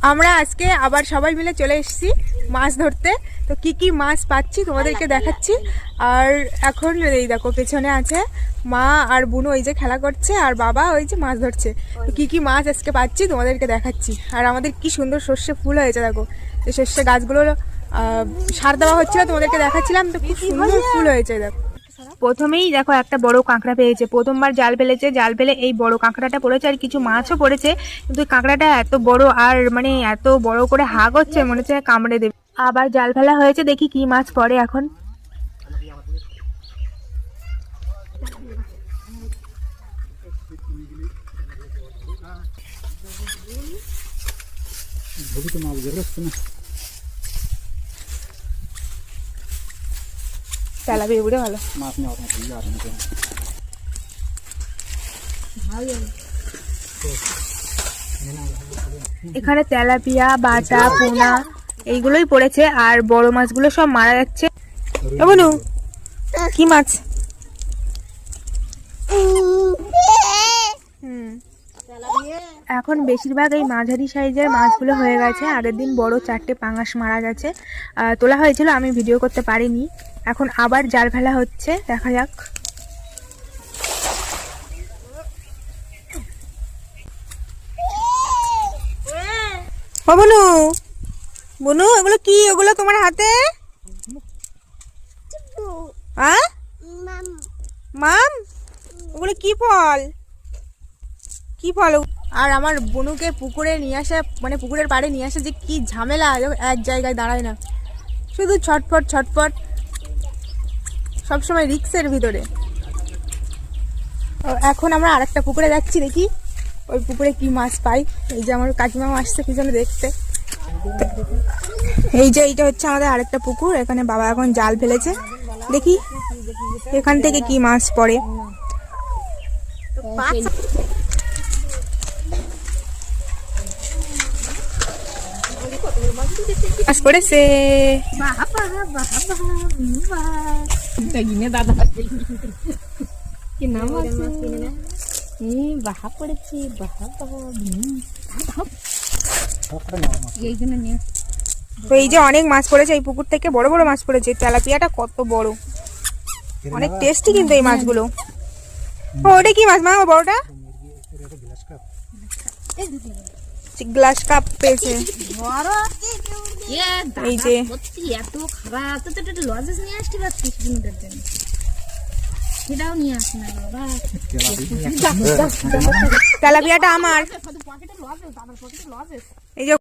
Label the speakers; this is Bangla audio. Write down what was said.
Speaker 1: আমরা আজকে আবার সবাই মিলে চলে এসেছি মাছ ধরতে। তো কি কি মাছ পাচ্ছি তোমাদেরকে দেখাচ্ছি। আর এখন এই দেখো পেছনে আছে মা আর বুনু, ওই যে খেলা করছে, আর বাবা ওই যে মাছ ধরছে। তো কি কি মাছ আজকে পাচ্ছি তোমাদেরকে দেখাচ্ছি। আর আমাদের কি সুন্দর সর্ষে ফুল হয়েছে দেখো, এই সর্ষে গাছগুলো সার দেওয়া হচ্ছিল, তোমাদেরকে দেখাচ্ছিলাম। তো খুব সুন্দর ফুল হয়েছে দেখো। প্রথমেই দেখো একটা বড় কাঁকড়া পেয়েছে, প্রথমবার জাল ফেলেছে, জাল ফেলে এই বড় কাঁকড়াটা পড়েছে, আর কিছু মাছও পড়েছে, কিন্তু কাঁকড়াটা এত বড় আর মানে এত বড় করে হাগ হচ্ছে, মনে হচ্ছে কামড়ে দেবে। আবার জাল ফেলা হয়েছে, দেখি কি মাছ পড়ে এখন। তেলাপি উড়ে ভালো এখানে তেলাপিয়া, বাটা, পোনা এইগুলোই পড়েছে, আর বড় মাছগুলো সব মারা যাচ্ছে। বনু কি মাছ? এখন বেশিরভাগ এই মাঝারি সাইজের মাছগুলো হয়ে গেছে। আগের দিন বড় 4টে পাঙাশ মারা গেছে, তোলা হয়েছিল, আমি ভিডিও করতে পারিনি। এখন আবার জাল ফেলা হচ্ছে, দেখা যাক। ও বনু, বনু এগুলো কি? ওগুলো তোমার হাতে? মাম, ওগুলো কি ফল? কি ফল? আর আমার বনুকে পুকুরে নিয়ে আসা, মানে পুকুরের পাড়ে নিয়ে আসা যে কি ঝামেলা, এক জায়গায় দাঁড়ায় না, শুধু ছটফট ছটফট, সবসময় রিক্সের ভিতরে। এখন আমরা আরেকটা পুকুরে যাচ্ছি, দেখি ওই পুকুরে কি মাছ পাই। এই যে আমার কাকিমা আসছে পিছনে দেখতে। এই যে এইটা হচ্ছে আমাদের আরেকটা পুকুর, এখানে বাবা এখন জাল ফেলেছে, দেখি এখান থেকে কি মাছ পড়ে। মাছ পড়েছে দাদা, কি নাম বাহা পড়েছে, এই যে অনেক মাছ পড়েছে এই পুকুর থেকে, বড় বড় মাছ পড়েছে। তেলাপিয়াটা কত বড়, অনেক টেস্টি কিন্তু এই মাছগুলো। ওটা কি মাছ মা? বড়টা গ্লাস কাপ পেয়েছে। এই যে
Speaker 2: এত খারাপ, লজেস নিয়ে আসতে পারছিস সেটাও নিয়ে আসে না বাবা।
Speaker 1: তেলাপিয়াটা আমার। এই যে